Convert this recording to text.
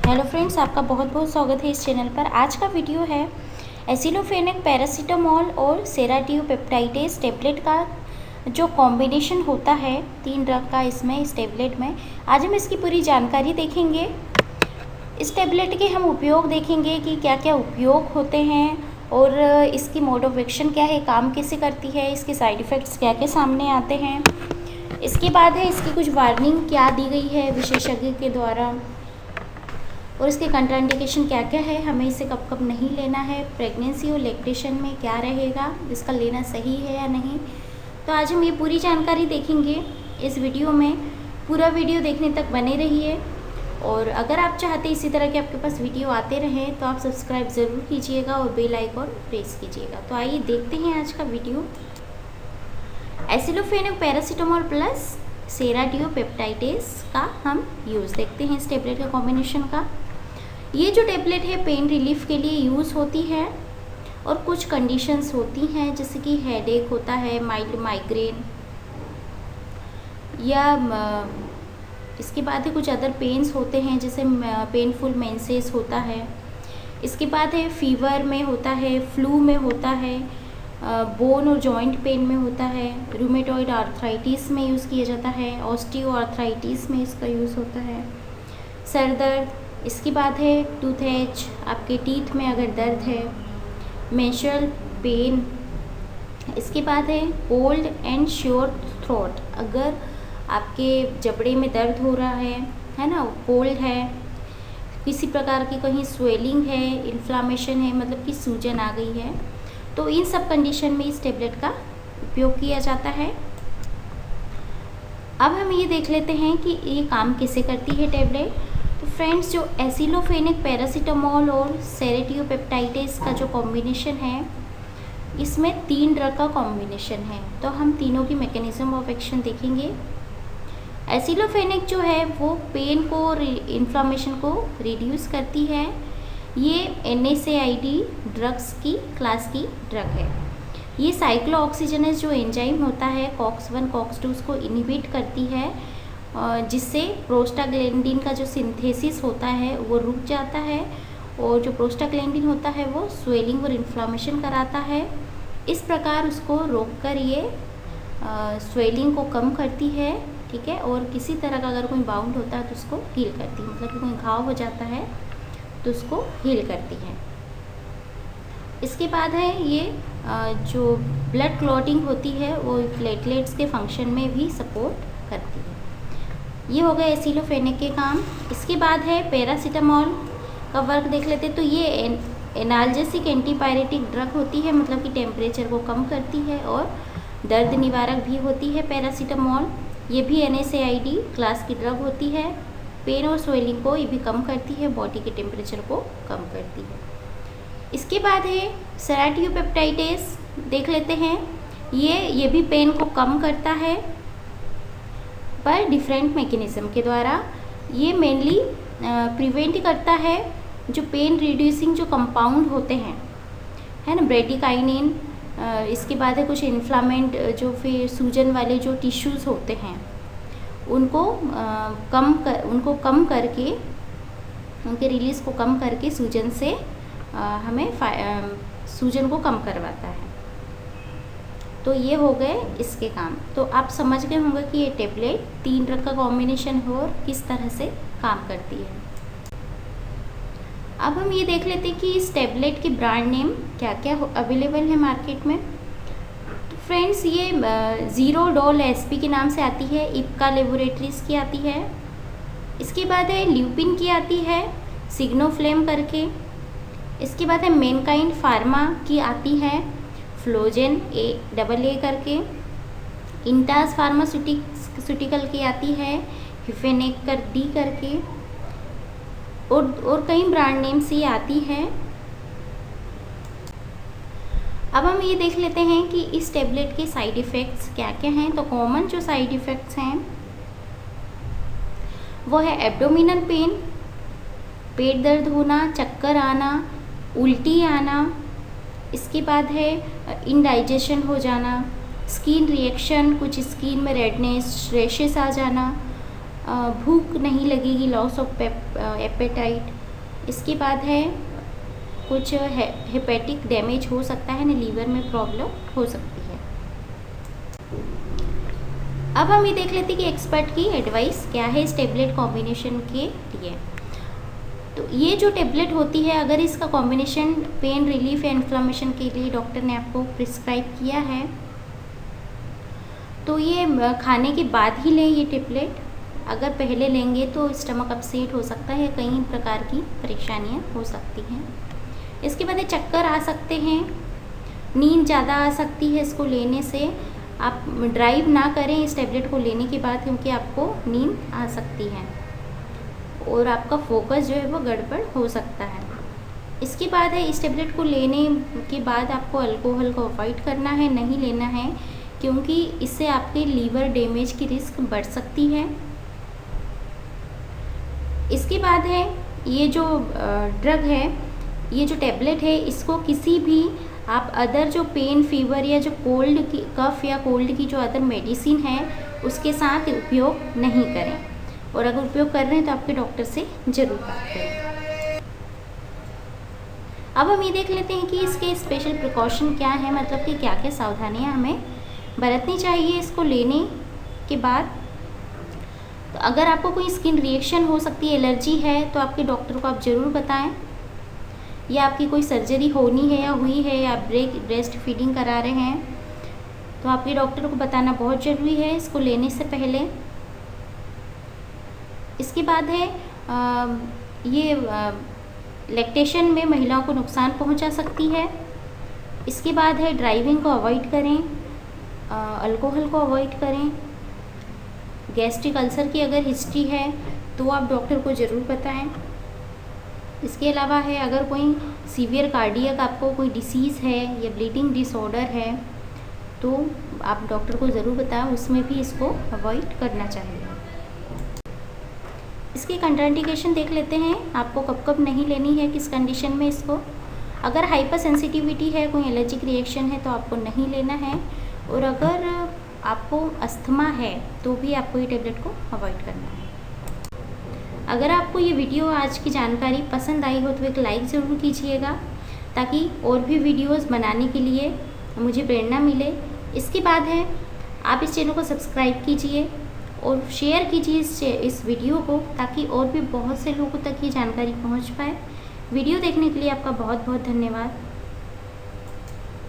Hello friends, आपका बहुत बहुत स्वागत है इस चैनल पर। आज का वीडियो है एसिलोफेनेक, पैरासीटामोल और सेराटियोपेप्टाइडेस टेबलेट का जो कॉम्बिनेशन होता है 3 ड्रग का इसमें इस टेबलेट में। आज हम इसकी पूरी जानकारी देखेंगे। इस टेबलेट के हम उपयोग देखेंगे कि क्या क्या उपयोग होते हैं और इसकी मोड ऑफ एक्शन क्या है, काम कैसे करती है, इसके साइड इफ़ेक्ट्स क्या क्या सामने आते हैं। इसके बाद है इसकी कुछ वार्निंग क्या दी गई है विशेषज्ञ के द्वारा और इसके कंट्राइंडिकेशन क्या क्या है, हमें इसे कब कब नहीं लेना है, प्रेगनेंसी और लैक्टेशन में क्या रहेगा, इसका लेना सही है या नहीं। तो आज हम ये पूरी जानकारी देखेंगे इस वीडियो में। पूरा वीडियो देखने तक बने रहिए और अगर आप चाहते इसी तरह के आपके पास वीडियो आते रहें तो आप सब्सक्राइब ज़रूर कीजिएगा और बेल आइकॉन प्रेस कीजिएगा। तो आइए देखते हैं आज का वीडियो। एसिलोफेनेक, पैरासीटामोल प्लस सेराटियोपेप्टाइडेस का हम यूज़ देखते हैं इस टेबलेट का कॉम्बिनेशन का। ये जो टेबलेट है पेन रिलीफ के लिए यूज़ होती है और कुछ कंडीशंस होती हैं जैसे कि हेडेक होता है, माइल्ड माइग्रेन या इसके बाद है कुछ अदर पेन्स होते हैं जैसे पेनफुल मेंसेस होता है। इसके बाद है फीवर में होता है, फ्लू में होता है, बोन और जॉइंट पेन में होता है, रूमेटॉइड आर्थराइटिस में यूज़ किया जाता है, ऑस्टियो आर्थराइटिस में इसका यूज़ होता है, सर दर्द। इसके बाद है टूथ एच, आपके टीथ में अगर दर्द है, मेंस्ट्रुअल पेन। इसके बाद है कोल्ड एंड श्योर थ्रोट, अगर आपके जबड़े में दर्द हो रहा है ना, कोल्ड है, किसी प्रकार की कहीं स्वेलिंग है, इन्फ्लामेशन है, मतलब कि सूजन आ गई है, तो इन सब कंडीशन में इस टेबलेट का उपयोग किया जाता है। अब हम ये देख लेते हैं कि ये काम कैसे करती है टेबलेट। तो फ्रेंड्स, जो एसिलोफेनेक, पैरासीटामोल और सेराटियोपेप्टाइडेस का जो कॉम्बिनेशन है, इसमें 3 ड्रग का कॉम्बिनेशन है। तो हम तीनों की मैकेनिज्म ऑफ एक्शन देखेंगे। एसिलोफेनेक जो है वो पेन को और इन्फ्लामेशन को रिड्यूस करती है। ये NSAID ड्रग्स की क्लास की ड्रग है। ये साइक्लो ऑक्सीजनेस जो एंजाइम होता है COX-1 COX-2 उसको इनिबिट करती है, जिससे प्रोस्टाग्लैंडिन का जो सिंथेसिस होता है वो रुक जाता है और जो प्रोस्टाग्लैंडिन होता है वो स्वेलिंग और इन्फ्लामेशन कराता है। इस प्रकार उसको रोककर ये स्वेलिंग को कम करती है, ठीक है। और किसी तरह का अगर कोई बाउंड होता है तो उसको हील करती है, मतलब कि कोई घाव हो जाता है तो उसको हील करती है। इसके बाद है ये जो ब्लड क्लॉटिंग होती है वो प्लेटलेट्स के फंक्शन में भी सपोर्ट करती है। ये हो गए एसिलोफेनेक के काम। इसके बाद है पैरासीटामोल का वर्क देख लेते। तो ये एनाल्जेसिक एंटीपायरेटिक ड्रग होती है, मतलब कि टेम्परेचर को कम करती है और दर्द निवारक भी होती है पैरासीटामोल। ये भी NSAID क्लास की ड्रग होती है। पेन और स्वेलिंग को ये भी कम करती है, बॉडी के टेम्परेचर को कम करती है। इसके बाद है सेराटियोपेप्टाइडेस देख लेते हैं। ये भी पेन को कम करता है पर डिफरेंट मैकेनिज्म के द्वारा। ये मेनली प्रिवेंट करता है जो पेन रिड्यूसिंग जो कंपाउंड होते हैं, है ना, ब्रेडिकाइनिन। इसके बाद है कुछ इन्फ्लामेंट जो फिर सूजन वाले जो टिश्यूज़ होते हैं उनको कम करके, उनके रिलीज़ को कम करके सूजन से हमें सूजन को कम करवाता है। तो ये हो गए इसके काम। तो आप समझ गए होंगे कि ये टेबलेट 3 ड्रग का कॉम्बिनेशन हो और किस तरह से काम करती है। अब हम ये देख लेते हैं कि इस टेबलेट के ब्रांड नेम क्या क्या अवेलेबल है मार्केट में। तो फ्रेंड्स, ये ज़ीरोडोल SP के नाम से आती है, इप्का लेबोरेटरीज की आती है। इसके बाद है ल्यूपिन की आती है, सिग्नोफ्लेम करके। इसके बाद है मेनकाइंड फार्मा की आती है, फ्लोजेन AA करके। इंटास फार्मास्यूटिकल की आती है, हिफेनेक D करके। और कई ब्रांड नेम से ये आती है। अब हम ये देख लेते हैं कि इस टेबलेट के साइड इफ़ेक्ट्स क्या क्या हैं। तो कॉमन जो साइड इफ़ेक्ट्स हैं वो है एब्डोमिनल पेन, पेट दर्द होना, चक्कर आना, उल्टी आना। इसके बाद है इंडाइजेशन हो जाना, स्किन रिएक्शन, कुछ स्किन में रेडनेस, रैशेस आ जाना, भूख नहीं लगेगी, लॉस ऑफ एपेटाइट। इसके बाद है कुछ हेपेटिक डैमेज हो सकता है ना, लीवर में प्रॉब्लम हो सकती है। अब हम ये देख लेते हैं कि एक्सपर्ट की एडवाइस क्या है इस टेबलेट कॉम्बिनेशन के लिए। तो ये जो टेबलेट होती है, अगर इसका कॉम्बिनेशन पेन रिलीफ या इन्फ्लेमेशन के लिए डॉक्टर ने आपको प्रिस्क्राइब किया है तो ये खाने के बाद ही लें ये टेबलेट। अगर पहले लेंगे तो स्टमक अपसेट हो सकता है, कई प्रकार की परेशानियां हो सकती हैं। इसके बाद चक्कर आ सकते हैं, नींद ज़्यादा आ सकती है इसको लेने से। आप ड्राइव ना करें इस टेबलेट को लेने के बाद, क्योंकि आपको नींद आ सकती है और आपका फोकस जो है वो गड़बड़ हो सकता है। इसके बाद है इस टेबलेट को लेने के बाद आपको अल्कोहल को अवॉइड करना है, नहीं लेना है, क्योंकि इससे आपके लीवर डैमेज की रिस्क बढ़ सकती है। इसके बाद है ये जो ड्रग है, ये जो टेबलेट है, इसको किसी भी आप अदर जो पेन फीवर या जो कोल्ड की कफ या कोल्ड की जो अदर मेडिसिन है उसके साथ उपयोग नहीं करें, और अगर उपयोग कर रहे हैं तो आपके डॉक्टर से ज़रूर बात करें। अब हम ये देख लेते हैं कि इसके स्पेशल प्रिकॉशन क्या है, मतलब कि क्या क्या सावधानियां हमें बरतनी चाहिए इसको लेने के बाद। तो अगर आपको कोई स्किन रिएक्शन हो सकती है, एलर्जी है, तो आपके डॉक्टर को आप ज़रूर बताएं। या आपकी कोई सर्जरी होनी है या हुई है, या आप ब्रेस्ट फीडिंग करा रहे हैं, तो आपके डॉक्टर को बताना बहुत ज़रूरी है इसको लेने से पहले। इसके बाद है ये लैक्टेशन में महिलाओं को नुकसान पहुंचा सकती है। इसके बाद है ड्राइविंग को अवॉइड करें, अल्कोहल को अवॉइड करें। गैस्ट्रिक अल्सर की अगर हिस्ट्री है तो आप डॉक्टर को ज़रूर बताएं। इसके अलावा है अगर कोई सीवियर कार्डियक आपको कोई डिसीज़ है या ब्लीडिंग डिसऑर्डर है तो आप डॉक्टर को ज़रूर बताएं, उसमें भी इसको अवॉइड करना चाहिए। इसकी कंट्राइंडिकेशन देख लेते हैं, आपको कब कब नहीं लेनी है, किस कंडीशन में इसको। अगर हाइपर सेंसिटिविटी है, कोई एलर्जिक रिएक्शन है तो आपको नहीं लेना है, और अगर आपको अस्थमा है तो भी आपको ये टेबलेट को अवॉइड करना है। अगर आपको ये वीडियो आज की जानकारी पसंद आई हो तो एक लाइक ज़रूर कीजिएगा, ताकि और भी वीडियोस बनाने के लिए मुझे प्रेरणा मिले। इसके बाद है आप इस चैनल को सब्सक्राइब कीजिए और शेयर कीजिए इस वीडियो को, ताकि और भी बहुत से लोगों तक ये जानकारी पहुंच पाए। वीडियो देखने के लिए आपका बहुत बहुत धन्यवाद।